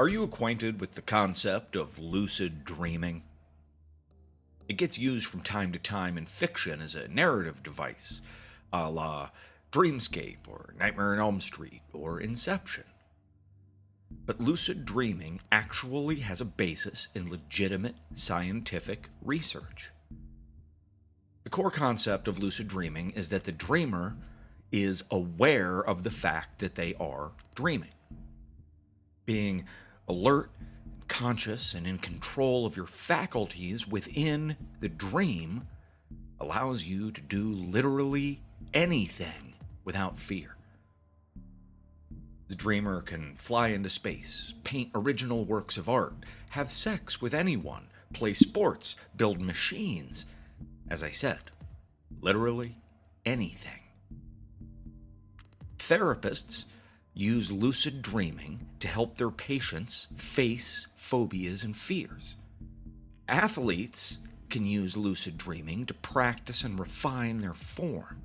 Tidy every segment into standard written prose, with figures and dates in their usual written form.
Are you acquainted with the concept of lucid dreaming? It gets used from time to time in fiction as a narrative device, a la Dreamscape or Nightmare on Elm Street or Inception. But lucid dreaming actually has a basis in legitimate scientific research. The core concept of lucid dreaming is that the dreamer is aware of the fact that they are dreaming. Being alert, conscious, and in control of your faculties within the dream allows you to do literally anything without fear. The dreamer can fly into space, paint original works of art, have sex with anyone, play sports, build machines. As I said, literally anything. Therapists use lucid dreaming to help their patients face phobias and fears. Athletes can use lucid dreaming to practice and refine their form.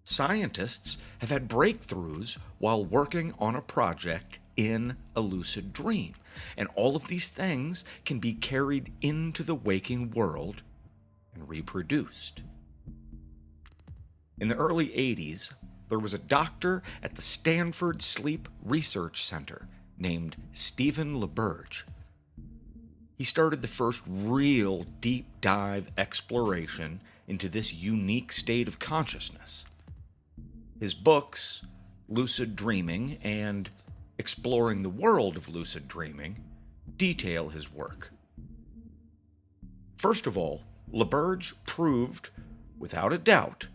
Scientists have had breakthroughs while working on a project in a lucid dream, and all of these things can be carried into the waking world and reproduced. In the early 80s, there was a doctor at the Stanford Sleep Research Center named Stephen LaBerge. He started the first real deep dive exploration into this unique state of consciousness. His books, Lucid Dreaming and Exploring the World of Lucid Dreaming, detail his work. First of all, LaBerge proved, without a doubt,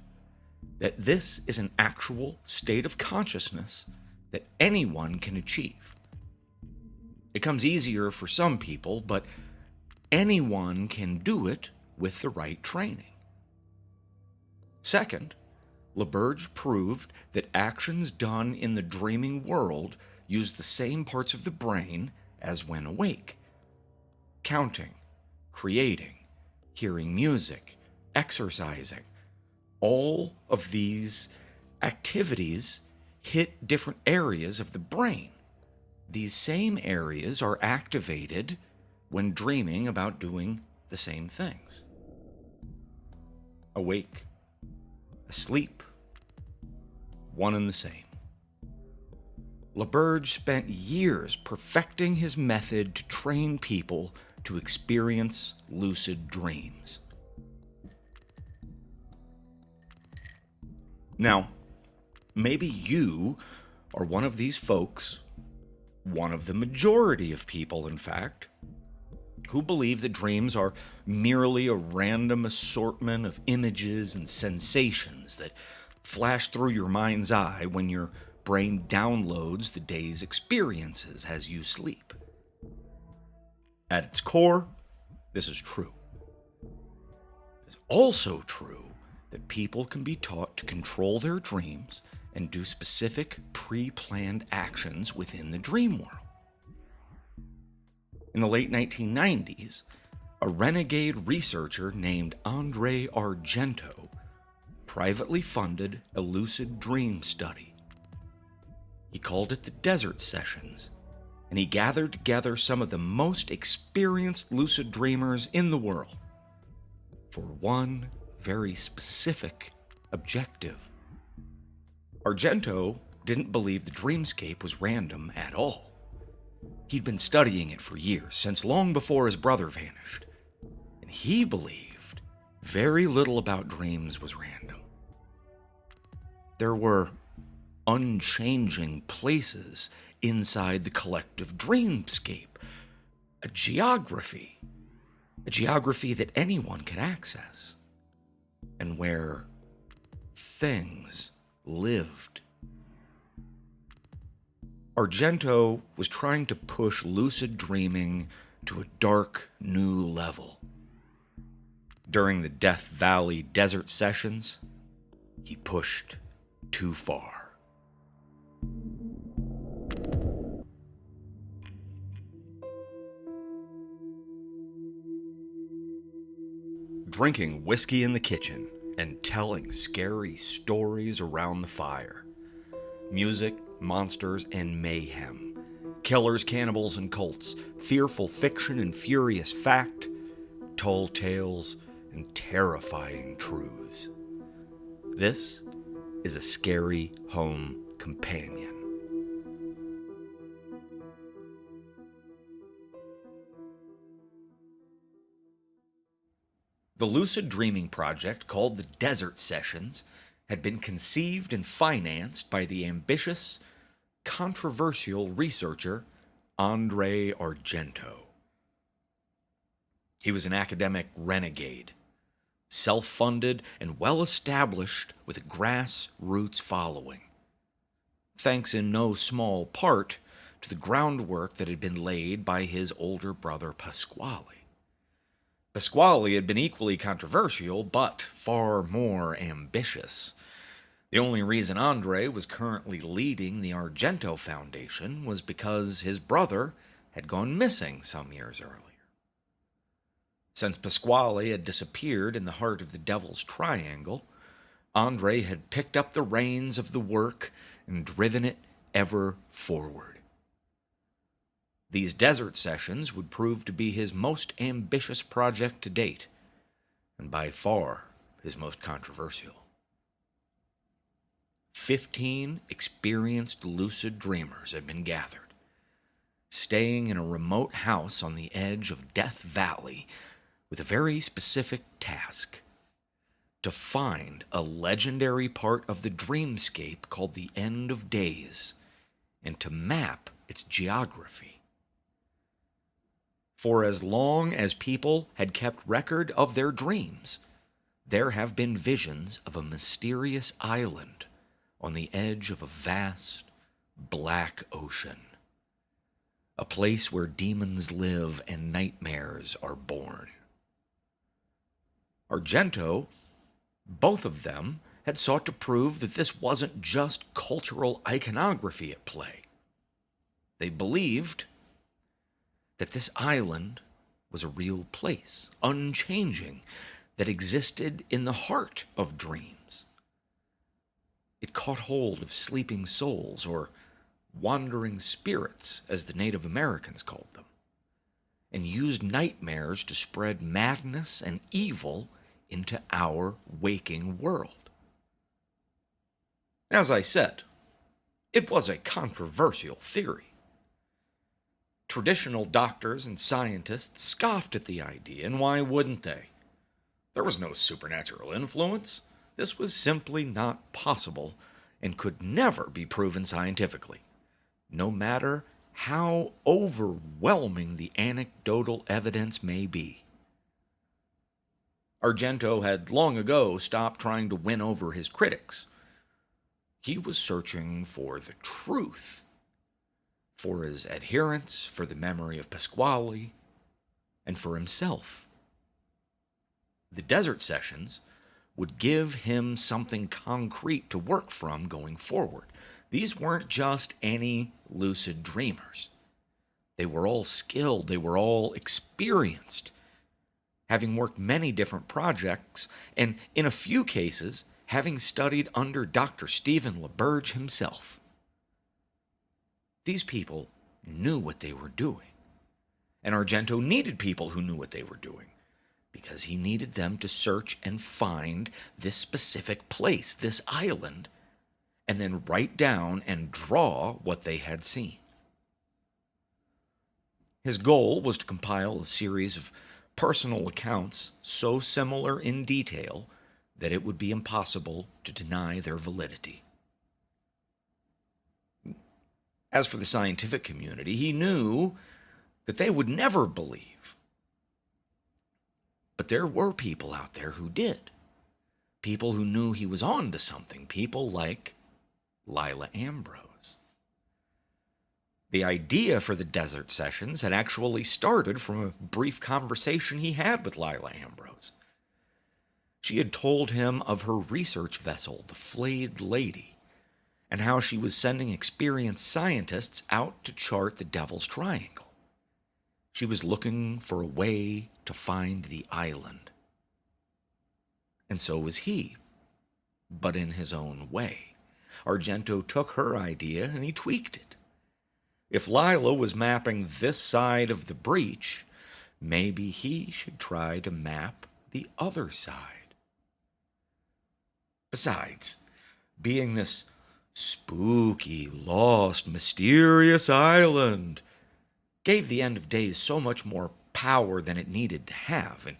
that this is an actual state of consciousness that anyone can achieve. It comes easier for some people, but anyone can do it with the right training. Second, LaBerge proved that actions done in the dreaming world use the same parts of the brain as when awake. Counting, creating, hearing music, exercising. All of these activities hit different areas of the brain. These same areas are activated when dreaming about doing the same things. Awake, asleep, one and the same. LaBerge spent years perfecting his method to train people to experience lucid dreams. Now, maybe you are one of these folks, one of the majority of people, in fact, who believe that dreams are merely a random assortment of images and sensations that flash through your mind's eye when your brain downloads the day's experiences as you sleep. At its core, this is true. It is also true that people can be taught to control their dreams and do specific pre-planned actions within the dream world. In the late 1990s, a renegade researcher named Andre Argento privately funded a lucid dream study. He called it the Desert Sessions, and he gathered together some of the most experienced lucid dreamers in the world for one very specific objective. Argento didn't believe the dreamscape was random at all. He'd been studying it for years, since long before his brother vanished, and he believed very little about dreams was random. There were unchanging places inside the collective dreamscape, a geography that anyone could access, and where things lived. Argento was trying to push lucid dreaming to a dark new level. During the Death Valley Desert Sessions, he pushed too far. Drinking whiskey in the kitchen and telling scary stories around the fire. Music, monsters, and mayhem. Killers, cannibals, and cults, fearful fiction and furious fact, tall tales, and terrifying truths. This is a scary home companion. The lucid dreaming project, called the Desert Sessions, had been conceived and financed by the ambitious, controversial researcher Andre Argento. He was an academic renegade, self-funded and well-established with a grassroots following, thanks in no small part to the groundwork that had been laid by his older brother Pasquale. Pasquale had been equally controversial, but far more ambitious. The only reason Andre was currently leading the Argento Foundation was because his brother had gone missing some years earlier. Since Pasquale had disappeared in the heart of the Devil's Triangle, Andre had picked up the reins of the work and driven it ever forward. These Desert Sessions would prove to be his most ambitious project to date, and by far his most controversial. 15 experienced lucid dreamers had been gathered, staying in a remote house on the edge of Death Valley with a very specific task: to find a legendary part of the dreamscape called the End of Days, and to map its geography. For as long as people had kept record of their dreams, there have been visions of a mysterious island on the edge of a vast, black ocean, a place where demons live and nightmares are born. Argento, both of them, had sought to prove that this wasn't just cultural iconography at play. They believed that this island was a real place, unchanging, that existed in the heart of dreams. It caught hold of sleeping souls, or wandering spirits, as the Native Americans called them, and used nightmares to spread madness and evil into our waking world. As I said, it was a controversial theory. Traditional doctors and scientists scoffed at the idea, and why wouldn't they? There was no supernatural influence. This was simply not possible and could never be proven scientifically, no matter how overwhelming the anecdotal evidence may be. Argento had long ago stopped trying to win over his critics. He was searching for the truth, for his adherents, for the memory of Pasquale, and for himself. The Desert Sessions would give him something concrete to work from going forward. These weren't just any lucid dreamers. They were all skilled, they were all experienced, having worked many different projects, and in a few cases, having studied under Dr. Stephen LaBerge himself. These people knew what they were doing, and Argento needed people who knew what they were doing, because he needed them to search and find this specific place, this island, and then write down and draw what they had seen. His goal was to compile a series of personal accounts so similar in detail that it would be impossible to deny their validity. As for the scientific community, he knew that they would never believe. But there were people out there who did. People who knew he was on to something. People like Lila Ambrose. The idea for the Desert Sessions had actually started from a brief conversation he had with Lila Ambrose. She had told him of her research vessel, the Flayed Lady, and how she was sending experienced scientists out to chart the Devil's Triangle. She was looking for a way to find the island. And so was he, but in his own way. Argento took her idea and he tweaked it. If Lila was mapping this side of the breach, maybe he should try to map the other side. Besides, being this spooky, lost, mysterious island gave the End of Days so much more power than it needed to have, and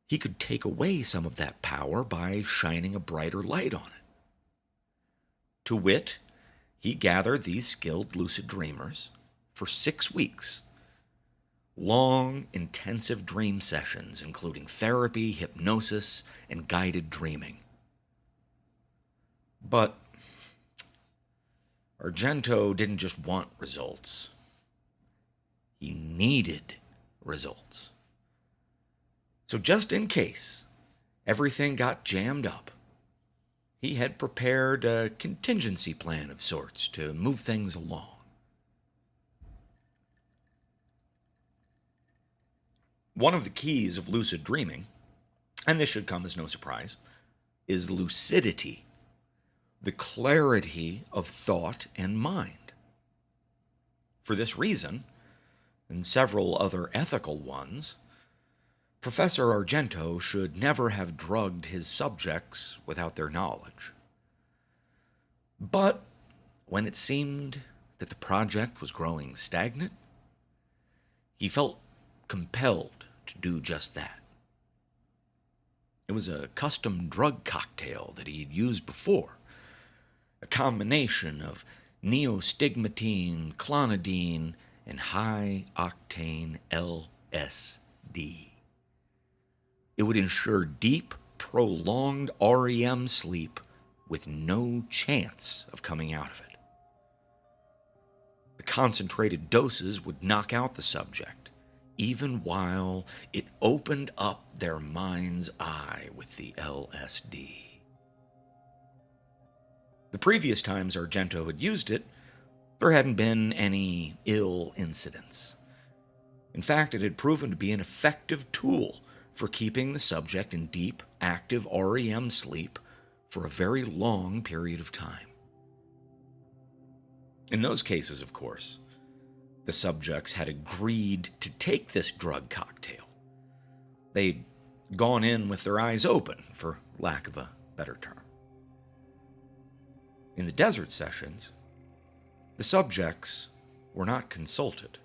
he could take away some of that power by shining a brighter light on it. To wit, he gathered these skilled lucid dreamers for 6 weeks. Long, intensive dream sessions, including therapy, hypnosis, and guided dreaming. But Argento didn't just want results. He needed results. So just in case everything got jammed up, he had prepared a contingency plan of sorts to move things along. One of the keys of lucid dreaming, and this should come as no surprise, is lucidity, the clarity of thought and mind. For this reason, and several other ethical ones, Professor Argento should never have drugged his subjects without their knowledge. But when it seemed that the project was growing stagnant, he felt compelled to do just that. It was a custom drug cocktail that he had used before, a combination of neostigmatine, clonidine, and high-octane LSD. It would ensure deep, prolonged REM sleep with no chance of coming out of it. The concentrated doses would knock out the subject, even while it opened up their mind's eye with the LSD. The previous times Argento had used it, there hadn't been any ill incidents. In fact, it had proven to be an effective tool for keeping the subject in deep, active REM sleep for a very long period of time. In those cases, of course, the subjects had agreed to take this drug cocktail. They'd gone in with their eyes open, for lack of a better term. In the desert sessions, the subjects were not consulted.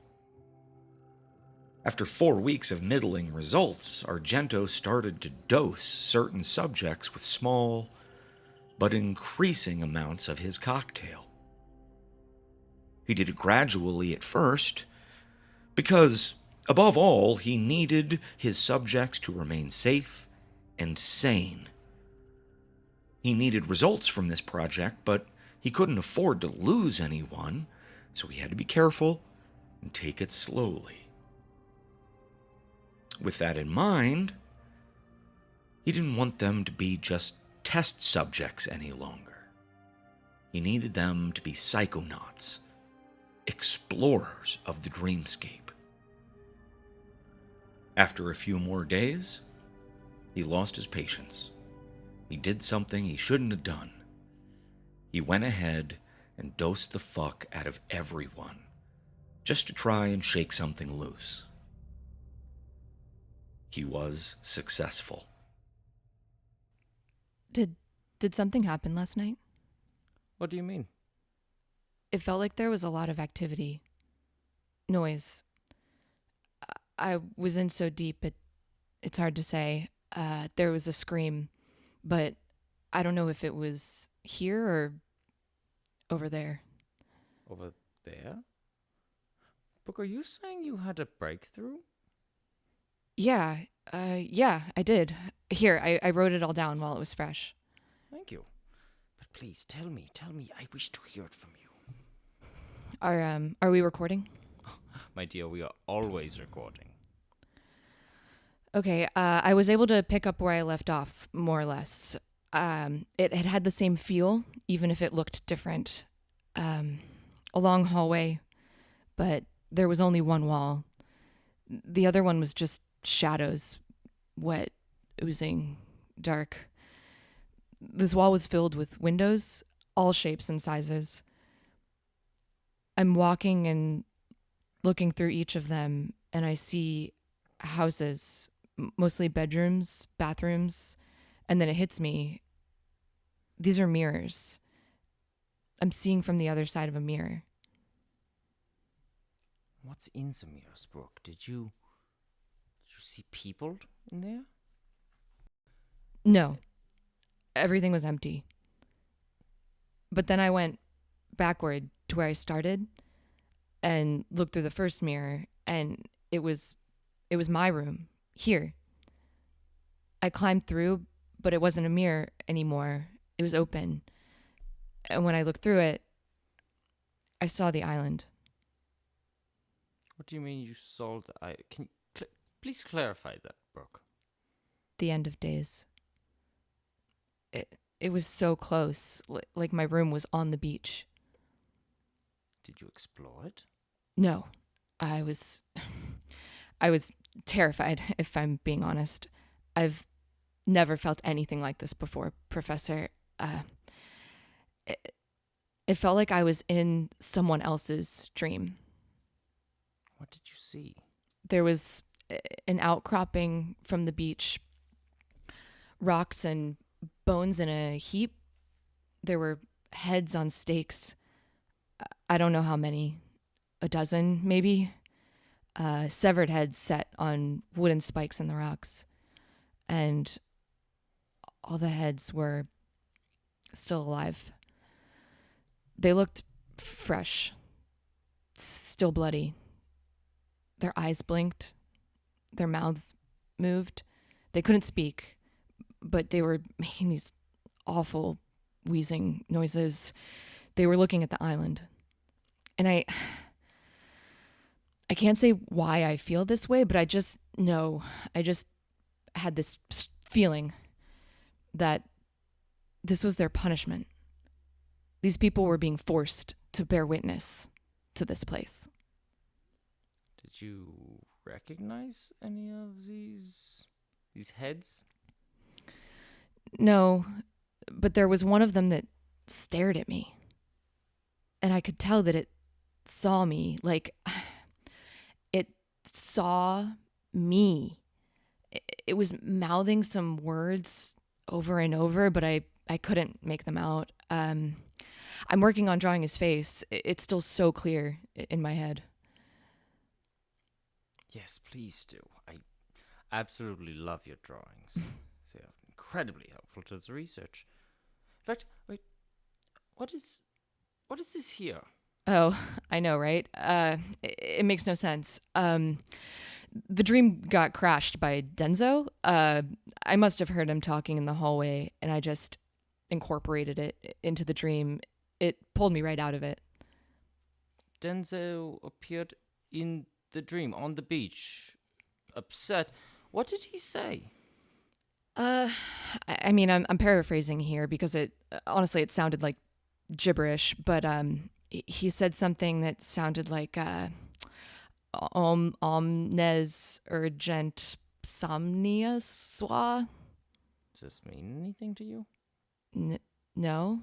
After 4 weeks of middling results, Argento started to dose certain subjects with small but increasing amounts of his cocktail. He did it gradually at first because, above all, he needed his subjects to remain safe and sane. He needed results from this project, but he couldn't afford to lose anyone, so he had to be careful and take it slowly. With that in mind, he didn't want them to be just test subjects any longer. He needed them to be psychonauts, explorers of the dreamscape. After a few more days, he lost his patience. He did something he shouldn't have done. He went ahead and dosed the fuck out of everyone, just to try and shake something loose. He was successful. Did something happen last night? What do you mean? It felt like there was a lot of activity. Noise. I was in so deep, it's hard to say. There was a scream, but I don't know if it was here or over there. Over there? Brooke, are you saying you had a breakthrough? Yeah, I did. Here, I wrote it all down while it was fresh. Thank you. But please, tell me, I wish to hear it from you. Are we recording? My dear, we are always recording. Okay, I was able to pick up where I left off, more or less. It had the same feel, even if it looked different. A long hallway, but there was only one wall. The other one was just shadows, wet, oozing, dark. This wall was filled with windows, all shapes and sizes. I'm walking and looking through each of them, and I see houses, mostly bedrooms, bathrooms, and then it hits me. These are mirrors. I'm seeing from the other side of a mirror. What's in the mirrors, Brooke? Did you see people in there? No, everything was empty. But then I went backward to where I started and looked through the first mirror, and it was my room here. I climbed through, but it wasn't a mirror anymore. It was open. And when I looked through it, I saw the island. What do you mean you saw the eye? Can you please clarify that, Brooke? The end of days. It was so close, like my room was on the beach. Did you explore it? No, I was terrified, if I'm being honest. I've never felt anything like this before, Professor. It felt like I was in someone else's dream. What did you see? There was an outcropping from the beach, rocks and bones in a heap. There were heads on stakes. I don't know how many, a dozen maybe. Severed heads set on wooden spikes in the rocks. And all the heads were still alive. They looked fresh, still bloody. Their eyes blinked. Their mouths moved. They couldn't speak, but they were making these awful wheezing noises. They were looking at the island. And I can't say why I feel this way, but I just know. I just had this feeling that this was their punishment. These people were being forced to bear witness to this place. Did you recognize any of these heads? No, but there was one of them that stared at me. And I could tell that it saw me, like it saw me. It was mouthing some words over and over, but I couldn't make them out. I'm working on drawing his face. It's still so clear in my head. Yes, please do. I absolutely love your drawings. They are incredibly helpful to the research. In fact, wait, what is this here? Oh, I know, right? It makes no sense. The dream got crashed by Denzo. I must have heard him talking in the hallway, and I just incorporated it into the dream. It pulled me right out of it. Denzo appeared in the dream on the beach, upset. What did he say? I mean, I'm paraphrasing here because honestly, it sounded like gibberish, but he said something that sounded like omnes urgent somnia swa. Does this mean anything to you? No.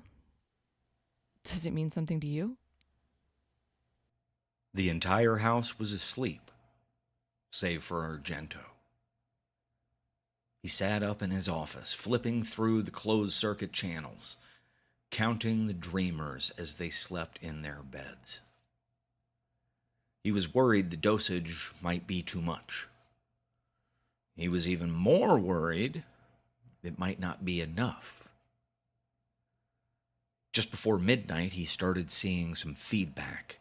Does it mean something to you? The entire house was asleep, save for Argento. He sat up in his office, flipping through the closed-circuit channels, counting the dreamers as they slept in their beds. He was worried the dosage might be too much. He was even more worried it might not be enough. Just before midnight, he started seeing some feedback.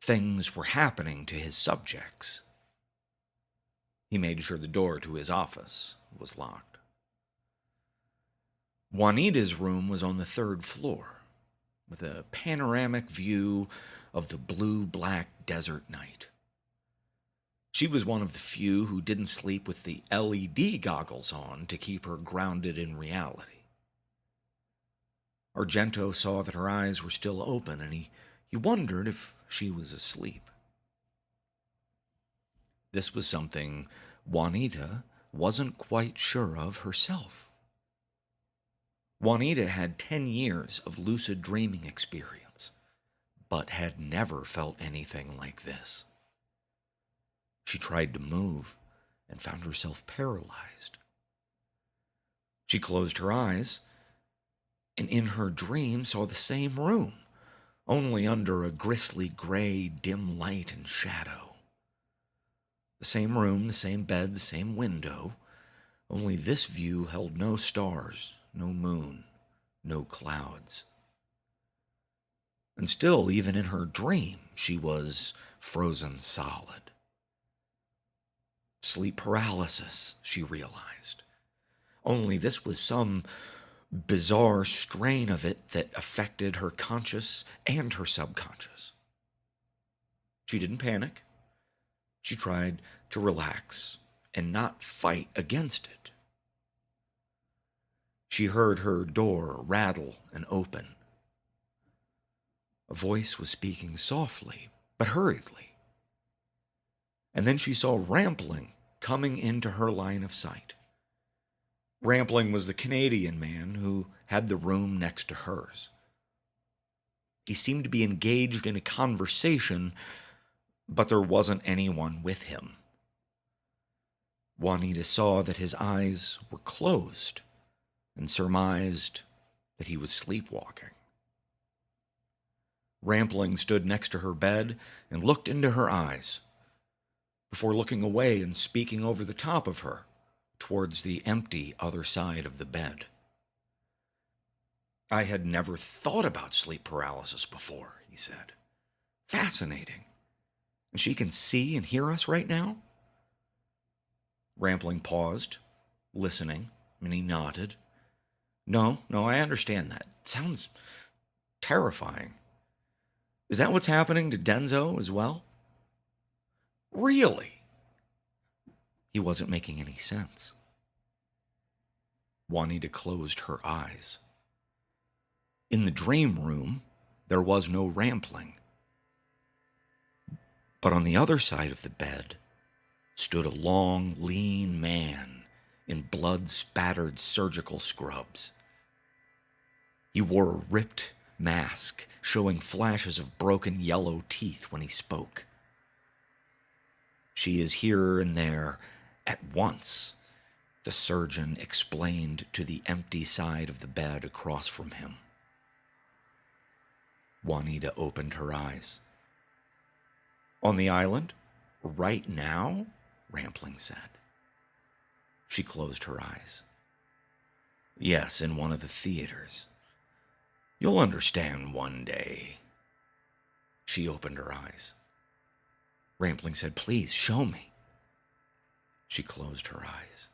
Things were happening to his subjects. He made sure the door to his office was locked. Juanita's room was on the 3rd floor, with a panoramic view of the blue-black desert night. She was one of the few who didn't sleep with the LED goggles on to keep her grounded in reality. Argento saw that her eyes were still open, and he wondered if she was asleep. This was something Juanita wasn't quite sure of herself. Juanita had 10 years of lucid dreaming experience, but had never felt anything like this. She tried to move and found herself paralyzed. She closed her eyes and in her dream saw the same room, only under a grisly gray dim light and shadow. The same room, the same bed, the same window, only this view held no stars, no moon, no clouds. And still, even in her dream, she was frozen solid. Sleep paralysis, she realized. Only this was some bizarre strain of it that affected her conscious and her subconscious. She didn't panic. She tried to relax and not fight against it. She heard her door rattle and open. A voice was speaking softly, but hurriedly. And then she saw Rampling coming into her line of sight. Rampling was the Canadian man who had the room next to hers. He seemed to be engaged in a conversation, but there wasn't anyone with him. Juanita saw that his eyes were closed and surmised that he was sleepwalking. Rampling stood next to her bed and looked into her eyes before looking away and speaking over the top of her towards the empty other side of the bed. I had never thought about sleep paralysis before, he said. Fascinating. And she can see and hear us right now? Rampling paused, listening, and he nodded. No, I understand that. It sounds terrifying. Is that what's happening to Denzo as well? Really? He wasn't making any sense. Juanita closed her eyes. In the dream room, there was no Rampling. But on the other side of the bed stood a long, lean man in blood-spattered surgical scrubs. He wore a ripped mask, showing flashes of broken yellow teeth when he spoke. She is here and there at once, the surgeon explained to the empty side of the bed across from him. Juanita opened her eyes. On the island? Right now? Rampling said. She closed her eyes. Yes, in one of the theaters. You'll understand one day. She opened her eyes. Rampling said, Please, show me. She closed her eyes.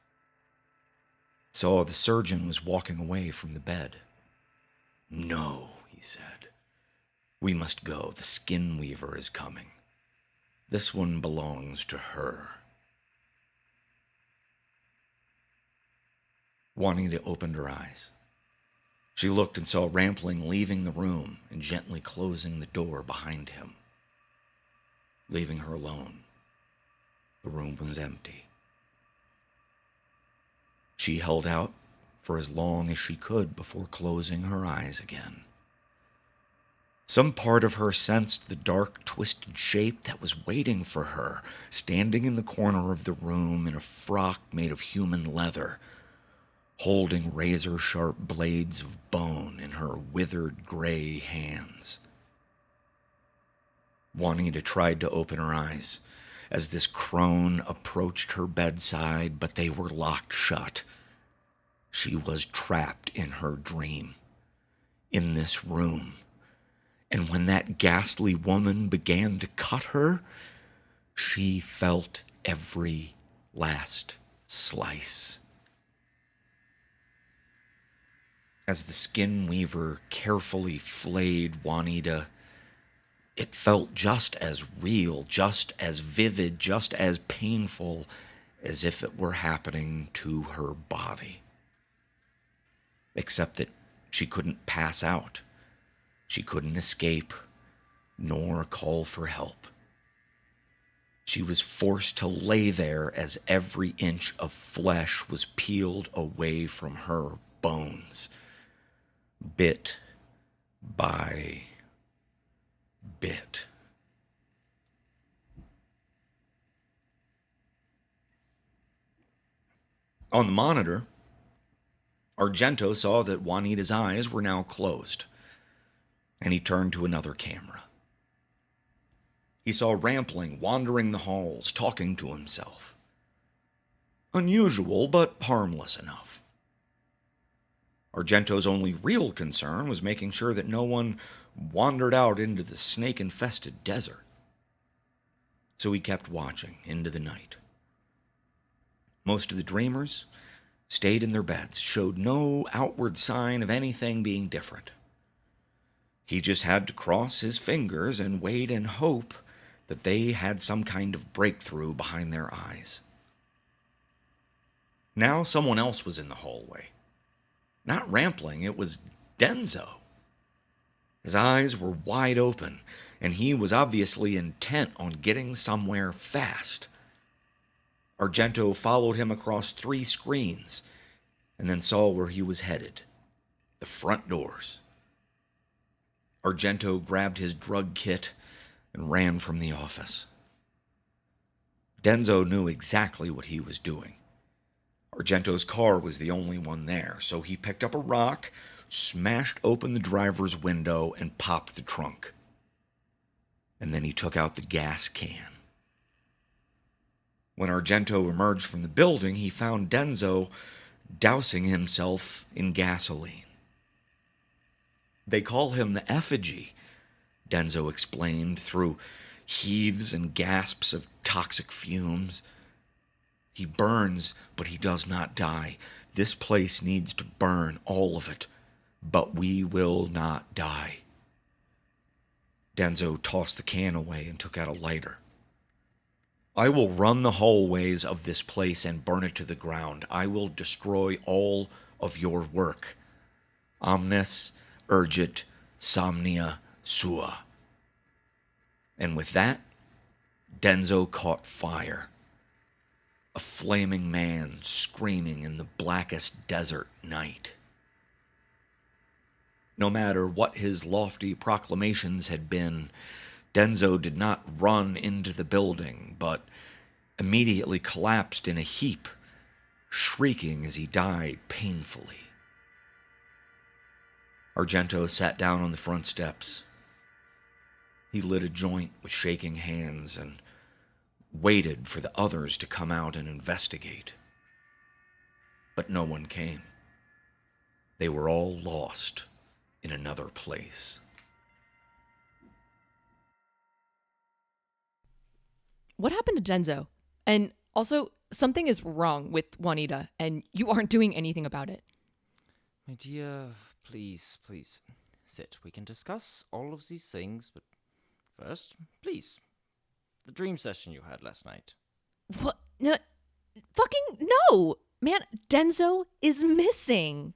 So the surgeon was walking away from the bed. No, he said. We must go. The skin weaver is coming. This one belongs to her. Juanita opened her eyes. She looked and saw Rampling leaving the room and gently closing the door behind him, leaving her alone. The room was empty. She held out for as long as she could before closing her eyes again. Some part of her sensed the dark, twisted shape that was waiting for her, standing in the corner of the room in a frock made of human leather, holding razor-sharp blades of bone in her withered gray hands. Juanita tried to open her eyes as this crone approached her bedside, but they were locked shut. She was trapped in her dream, in this room. And when that ghastly woman began to cut her, she felt every last slice. As the skin weaver carefully flayed Juanita, it felt just as real, just as vivid, just as painful as if it were happening to her body. Except that she couldn't pass out. She couldn't escape, nor call for help. She was forced to lay there as every inch of flesh was peeled away from her bones, bit by bit. On the monitor, Argento saw that Juanita's eyes were now closed, and he turned to another camera. He saw Rampling wandering the halls, talking to himself. Unusual, but harmless enough. Argento's only real concern was making sure that no one wandered out into the snake-infested desert. So he kept watching into the night. Most of the dreamers stayed in their beds, showed no outward sign of anything being different. He just had to cross his fingers and wait and hope that they had some kind of breakthrough behind their eyes. Now someone else was in the hallway. Not Rampling, it was Denzo. His eyes were wide open, and he was obviously intent on getting somewhere fast. Argento followed him across 3 screens, and then saw where he was headed. The front doors. Argento grabbed his drug kit and ran from the office. Denzo knew exactly what he was doing. Argento's car was the only one there, so he picked up a rock, smashed open the driver's window, and popped the trunk. And then he took out the gas can. When Argento emerged from the building, he found Denzo dousing himself in gasoline. "They call him the effigy," Denzo explained through heaves and gasps of toxic fumes. "He burns, but he does not die. This place needs to burn, all of it. But we will not die." Denzo tossed the can away and took out a lighter. "I will run the hallways of this place and burn it to the ground. I will destroy all of your work. Omnis urgit somnia sua." And with that, Denzo caught fire. A flaming man screaming in the blackest desert night. No matter what his lofty proclamations had been, Denzo did not run into the building, but immediately collapsed in a heap, shrieking as he died painfully. Argento sat down on the front steps. He lit a joint with shaking hands and waited for the others to come out and investigate. But no one came. They were all lost in another place. What happened to Denzo? And also, something is wrong with Juanita, and you aren't doing anything about it. My dear, please, please, sit. We can discuss all of these things, but first, please, the dream session you had last night. What? No, fucking no! Man, Denzo is missing.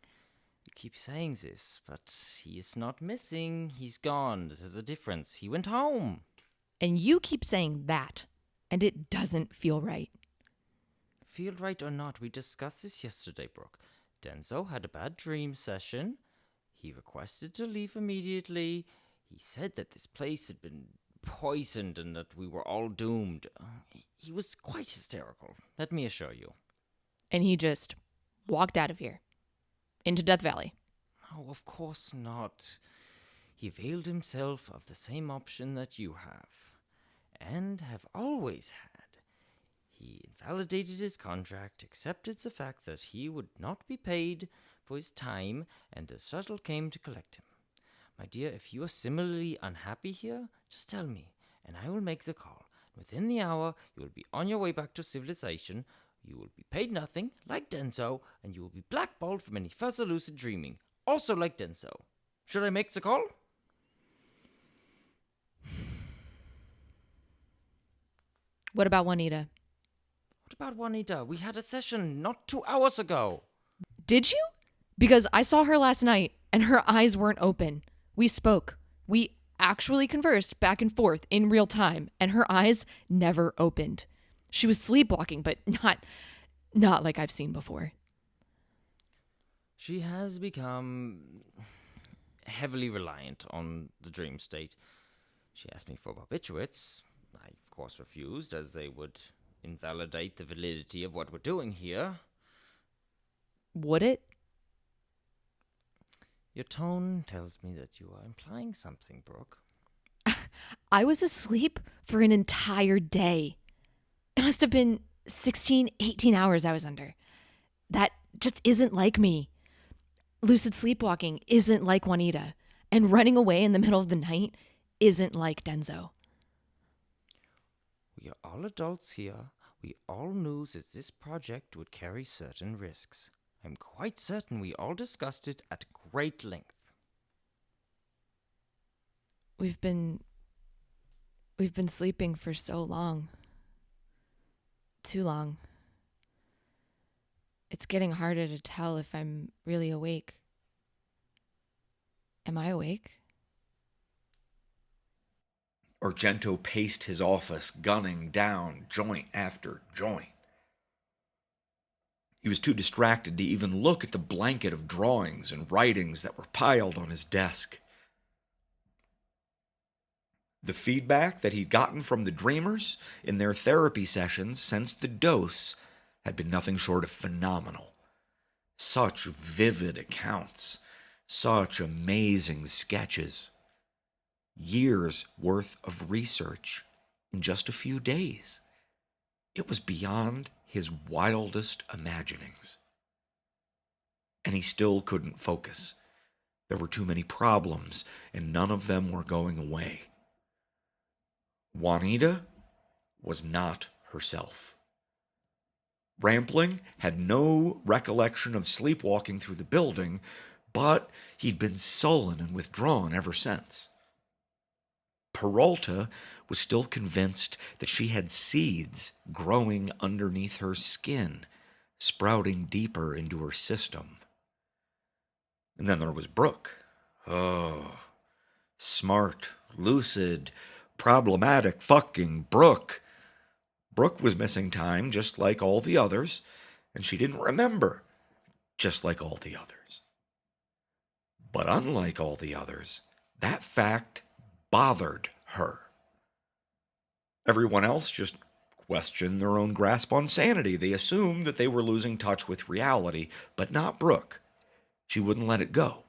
You keep saying this, but he is not missing. He's gone. This is the difference. He went home. And you keep saying that, and it doesn't feel right. Feel right or not, we discussed this yesterday, Brooke. Denzo had a bad dream session. He requested to leave immediately. He said that this place had been poisoned and that we were all doomed. He was quite hysterical, let me assure you. And he just walked out of here. Into Death Valley. Oh, of course not. He availed himself of the same option that you have, and have always had. He invalidated his contract, accepted the fact that he would not be paid for his time, and the shuttle came to collect him. My dear, if you are similarly unhappy here, just tell me, and I will make the call. Within the hour, you will be on your way back to civilization. You will be paid nothing, like Denzo, and you will be blackballed from any further lucid dreaming, also like Denzo. Should I make the call? What about Juanita? What about Juanita? We had a session not 2 hours ago. Did you? Because I saw her last night, and her eyes weren't open. We spoke. We actually conversed back and forth in real time, and her eyes never opened. She was sleepwalking, but not like I've seen before. She has become heavily reliant on the dream state. She asked me for barbiturates. I, of course, refused, as they would invalidate the validity of what we're doing here. Would it? Your tone tells me that you are implying something, Brooke. I was asleep for an entire day. It must have been 16, 18 hours I was under. That just isn't like me. Lucid sleepwalking isn't like Juanita, and running away in the middle of the night isn't like Denzo. We are all adults here. We all knew that this project would carry certain risks. I'm quite certain we all discussed it at great length. We've been sleeping for so long. Too long. It's getting harder to tell if I'm really awake. Am I awake? Argento paced his office, gunning down joint after joint. He was too distracted to even look at the blanket of drawings and writings that were piled on his desk. The feedback that he'd gotten from the dreamers in their therapy sessions since the dose had been nothing short of phenomenal. Such vivid accounts, such amazing sketches. Years worth of research in just a few days. It was beyond his wildest imaginings. And he still couldn't focus. There were too many problems, and none of them were going away. Juanita was not herself. Rampling had no recollection of sleepwalking through the building, but he'd been sullen and withdrawn ever since. Peralta was still convinced that she had seeds growing underneath her skin, sprouting deeper into her system. And then there was Brooke. Oh, smart, lucid, problematic fucking Brooke. Brooke was missing time just like all the others, and she didn't remember just like all the others. But unlike all the others, that fact bothered her. Everyone else just questioned their own grasp on sanity. They assumed that they were losing touch with reality, but not Brooke. She wouldn't let it go.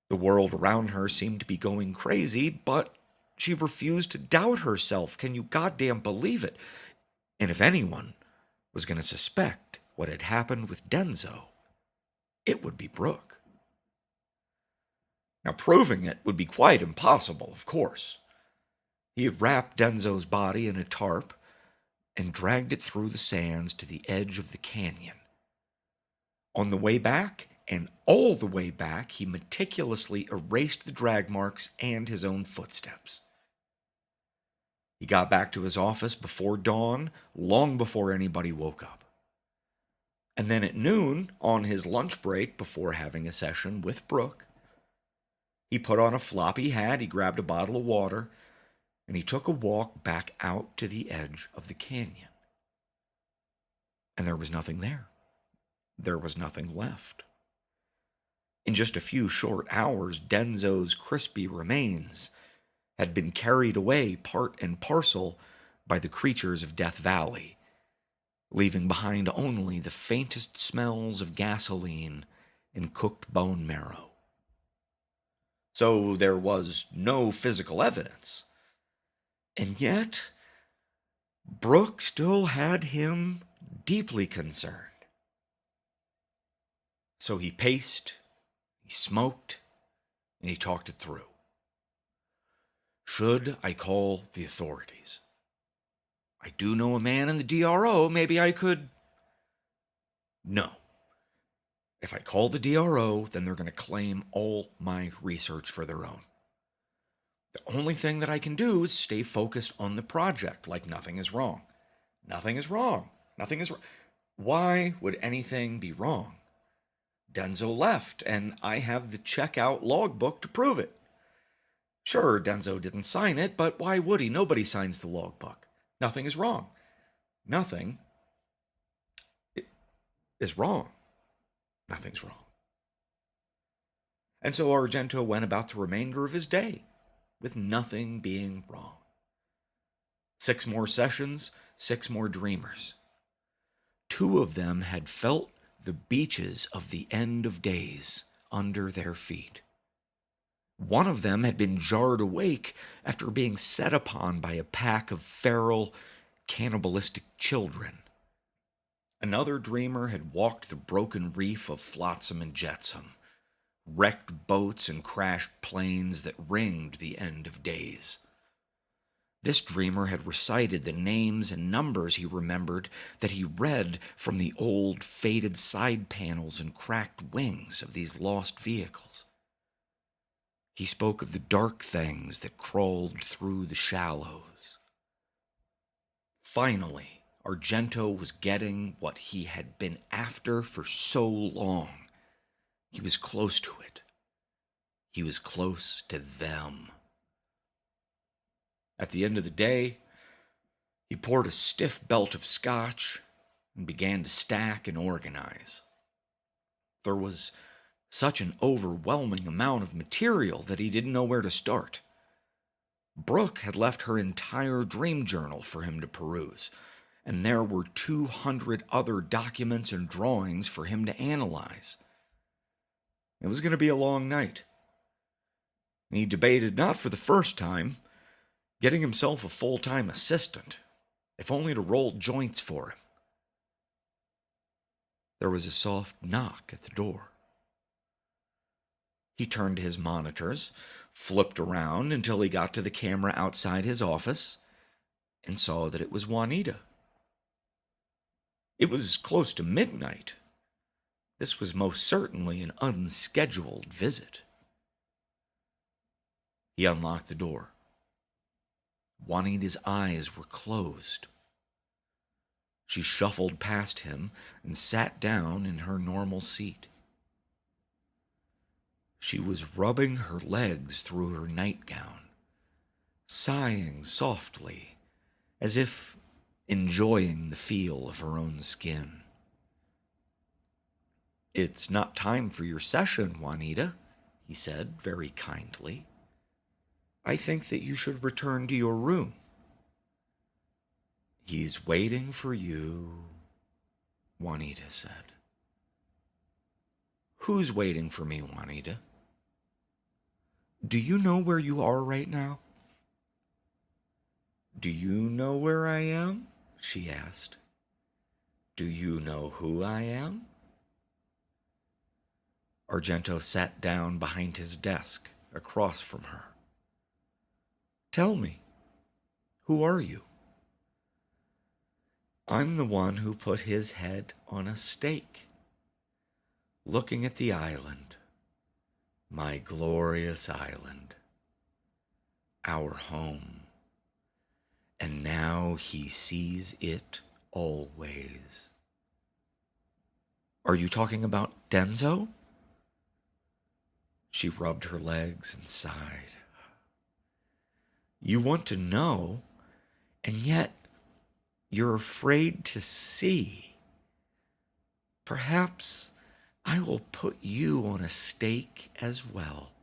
The world around her seemed to be going crazy, but she refused to doubt herself. Can you goddamn believe it? And if anyone was going to suspect what had happened with Denzo, it would be Brooke. Now, proving it would be quite impossible, of course. He had wrapped Denzo's body in a tarp and dragged it through the sands to the edge of the canyon. On the way back, and all the way back, he meticulously erased the drag marks and his own footsteps. He got back to his office before dawn, long before anybody woke up. And then at noon, on his lunch break before having a session with Brooke, he put on a floppy hat, he grabbed a bottle of water, and he took a walk back out to the edge of the canyon. And there was nothing there. There was nothing left. In just a few short hours, Denzo's crispy remains had been carried away part and parcel by the creatures of Death Valley, leaving behind only the faintest smells of gasoline and cooked bone marrow. So there was no physical evidence. And yet, Brooke still had him deeply concerned. So he paced, he smoked, and he talked it through. Should I call the authorities? I do know a man in the DRO. Maybe I could. No. If I call the DRO, then they're going to claim all my research for their own. The only thing that I can do is stay focused on the project, like nothing is wrong. Nothing is wrong. Nothing is wrong. Why would anything be wrong? Denzo left, and I have the checkout logbook to prove it. Sure, Denzo didn't sign it, but why would he? Nobody signs the logbook. Nothing is wrong. Nothing is wrong. Nothing's wrong. And so Argento went about the remainder of his day, with nothing being wrong. 6 more sessions, 6 more dreamers. 2 of them had felt the beaches of the end of days under their feet. One of them had been jarred awake after being set upon by a pack of feral, cannibalistic children. Another dreamer had walked the broken reef of Flotsam and Jetsam, wrecked boats and crashed planes that ringed the end of days. This dreamer had recited the names and numbers he remembered that he read from the old, faded side panels and cracked wings of these lost vehicles. He spoke of the dark things that crawled through the shallows. Finally, Argento was getting what he had been after for so long. He was close to it. He was close to them. At the end of the day, he poured a stiff belt of scotch and began to stack and organize. There was such an overwhelming amount of material that he didn't know where to start. Brooke had left her entire dream journal for him to peruse, and there were 200 other documents and drawings for him to analyze. It was going to be a long night. He debated, not for the first time, getting himself a full-time assistant, if only to roll joints for him. There was a soft knock at the door. He turned to his monitors, flipped around until he got to the camera outside his office, and saw that it was Juanita. It was close to midnight. This was most certainly an unscheduled visit. He unlocked the door. Juanita's eyes were closed. She shuffled past him and sat down in her normal seat. She was rubbing her legs through her nightgown, sighing softly, as if enjoying the feel of her own skin. "It's not time for your session, Juanita," he said very kindly. "I think that you should return to your room." "He's waiting for you," Juanita said. "Who's waiting for me, Juanita?" "Do you know where you are right now?" "Do you know where I am?" she asked. "Do you know who I am?" Argento sat down behind his desk, across from her. "Tell me, who are you?" "I'm the one who put his head on a stake, looking at the island, my glorious island, our home, and now he sees it always." "Are you talking about Denzo?" She rubbed her legs and sighed. "You want to know, and yet you're afraid to see. Perhaps I will put you on a stake as well."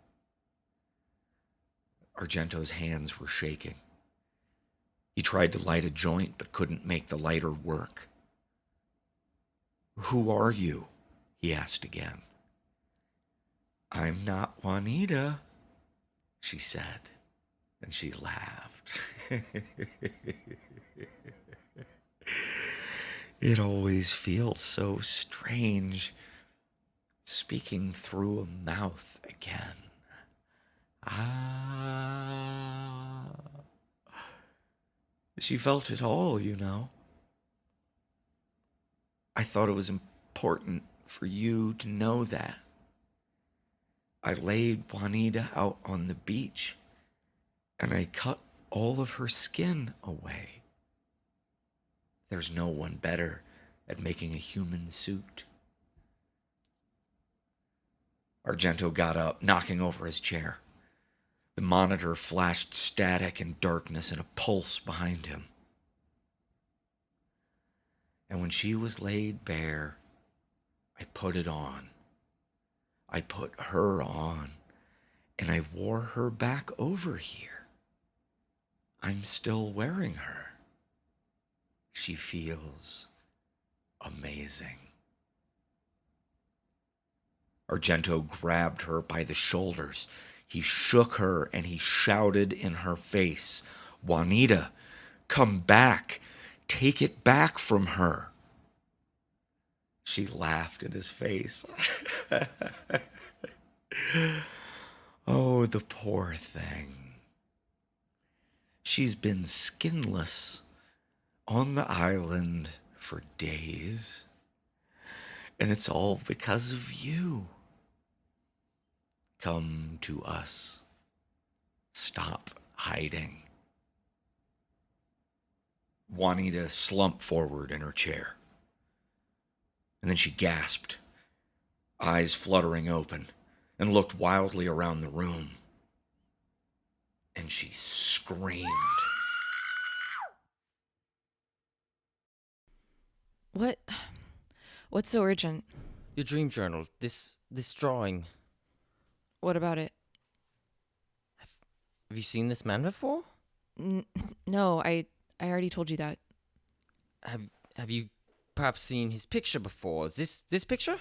Argento's hands were shaking. He tried to light a joint but couldn't make the lighter work. "Who are you?" he asked again. "I'm not Juanita," she said, and she laughed. "It always feels so strange speaking through a mouth again. Ah." She felt it all, you know. "I thought it was important for you to know that. I laid Juanita out on the beach, and I cut all of her skin away. There's no one better at making a human suit." Argento got up, knocking over his chair. The monitor flashed static and darkness and a pulse behind him. "And when she was laid bare, I put it on. I put her on, and I wore her back over here. I'm still wearing her. She feels amazing. Argento grabbed her by the shoulders. He shook her and he shouted in her face, "Juanita, come back. Take it back from her." She laughed in his face. Oh, the poor thing. She's been skinless on the island for days. And it's all because of you. Come to us. Stop hiding. Juanita slumped forward in her chair. And then she gasped, eyes fluttering open, and looked wildly around the room. And she screamed. What's so urgent? Your dream journal, this drawing. What about it? Have you seen this man before? No, I already told you that. Have you perhaps seen his picture before? Is this picture?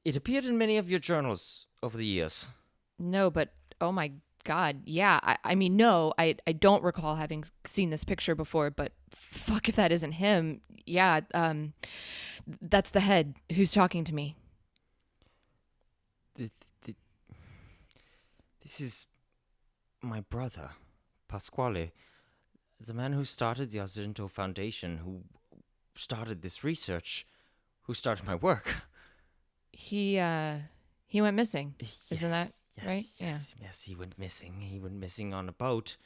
It appeared in many of your journals over the years. No, but oh my God, yeah. I mean, no, I don't recall having seen this picture before, but fuck if that isn't him. Yeah, that's the head who's talking to me. This is my brother, Pasquale, the man who started the Argento Foundation, who started this research, who started my work. He went missing. Isn't that right? Yes, he went missing. He went missing on a boat,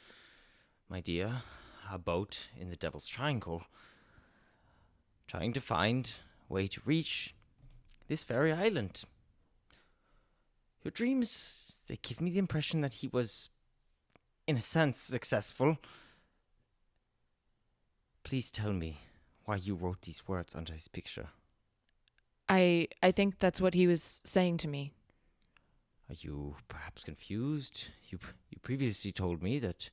my dear. A boat in the Devil's Triangle. Trying to find a way to reach this very island. Your dreams, they give me the impression that he was, in a sense, successful. Please tell me why you wrote these words under his picture. I think that's what he was saying to me. Are you perhaps confused? You previously told me that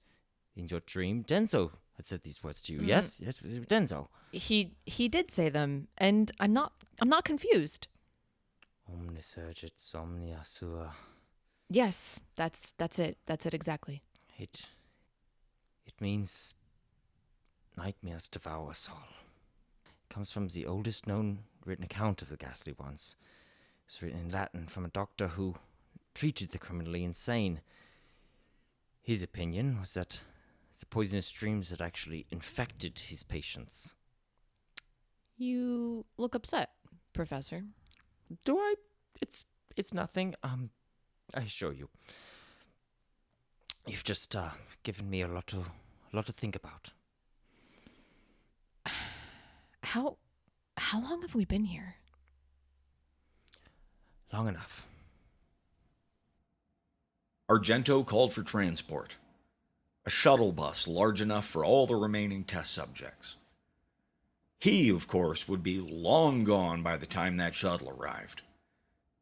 in your dream, Denzo had said these words to you. Yes, it was Denzo. He did say them, and I'm not confused. Omne surgit somnia sua. Yes, that's it. That's it exactly. It means nightmares devour us all. It comes from the oldest known written account of the ghastly ones. It was written in Latin from a doctor who treated the criminally insane. His opinion was that the poisonous dreams had actually infected his patients. You look upset, Professor. Do I? It's nothing. I assure you. You've just given me a lot to think about. How long have we been here? Long enough. Argento called for transport. A shuttle bus large enough for all the remaining test subjects. He, of course, would be long gone by the time that shuttle arrived.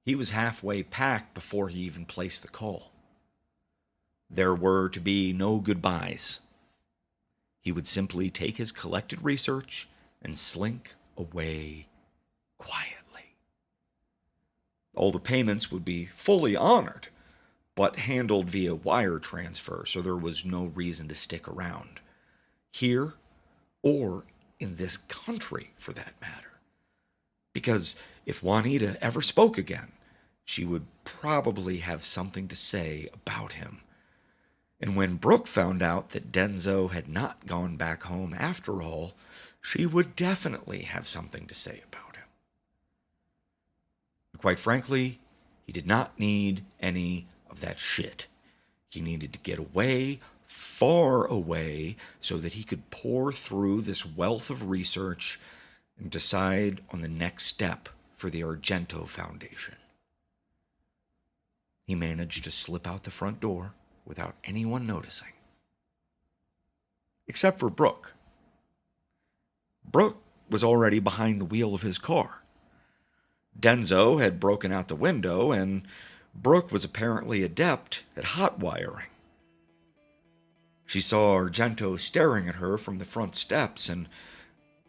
He was halfway packed before he even placed the call. There were to be no goodbyes. He would simply take his collected research and slink away quietly. All the payments would be fully honored, but handled via wire transfer, so there was no reason to stick around. Here, or in this country, for that matter. Because if Juanita ever spoke again, she would probably have something to say about him. And when Brooke found out that Denzo had not gone back home after all, she would definitely have something to say about him. But quite frankly, he did not need any of that shit. He needed to get away, far away, so that he could pour through this wealth of research and decide on the next step for the Argento Foundation. He managed to slip out the front door without anyone noticing. Except for Brooke. Brooke was already behind the wheel of his car. Denzo had broken out the window and Brooke was apparently adept at hot wiring. She saw Argento staring at her from the front steps and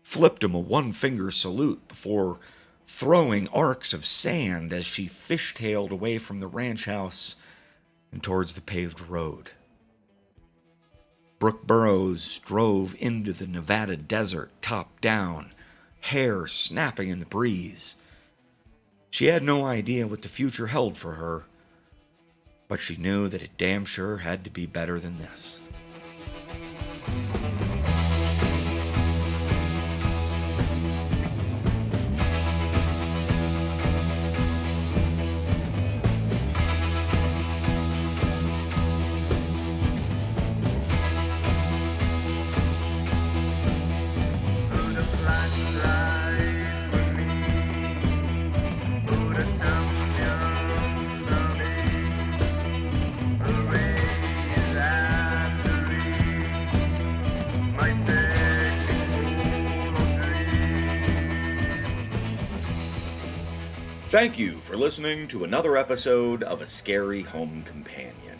flipped him a one-finger salute before throwing arcs of sand as she fishtailed away from the ranch house and towards the paved road. Brooke Burroughs drove into the Nevada desert, top down, hair snapping in the breeze. She had no idea what the future held for her, but she knew that it damn sure had to be better than this. Thank you for listening to another episode of A Scary Home Companion.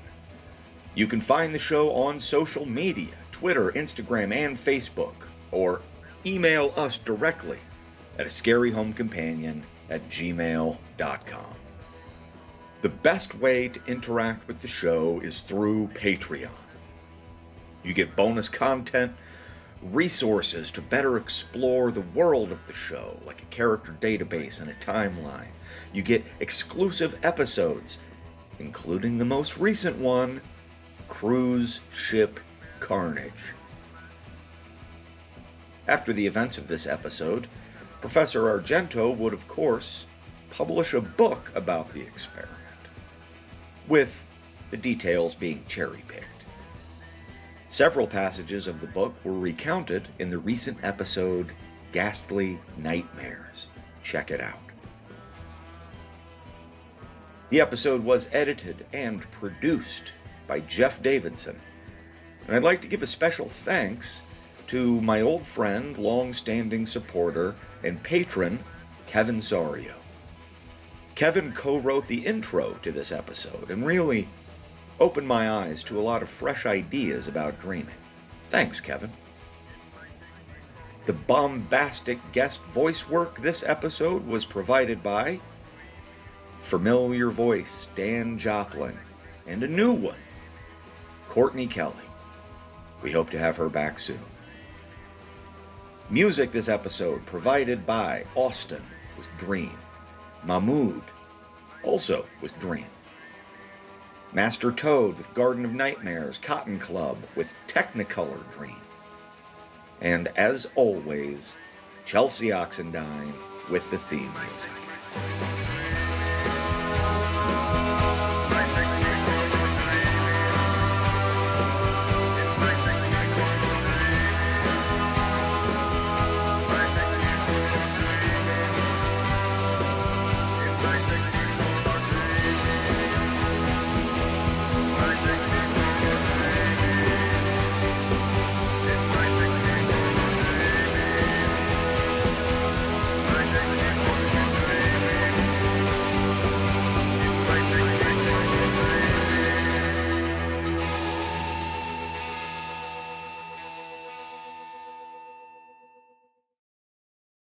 You can find the show on social media, Twitter, Instagram, and Facebook, or email us directly at ascaryhomecompanion@gmail.com. The best way to interact with the show is through Patreon. You get bonus content, resources to better explore the world of the show, like a character database and a timeline. You get exclusive episodes, including the most recent one, Cruise Ship Carnage. After the events of this episode, Professor Argento would, of course, publish a book about the experiment, with the details being cherry-picked. Several passages of the book were recounted in the recent episode, Ghastly Nightmares. Check it out. The episode was edited and produced by Jeff Davidson, and I'd like to give a special thanks to my old friend, long-standing supporter, and patron, Kevin Sario. Kevin co-wrote the intro to this episode and really opened my eyes to a lot of fresh ideas about dreaming. Thanks, Kevin. The bombastic guest voice work this episode was provided by familiar voice Dan Jopling and a new one, Kourtney Kelly. We hope to have her back soon. Music this episode provided by Ostin with Dream, Muhmood also with Dream, Master Toad with Garden of Nightmares, Cotton Club with Technicolor Dream, and as always, Chelsea Oxdendine with the theme music.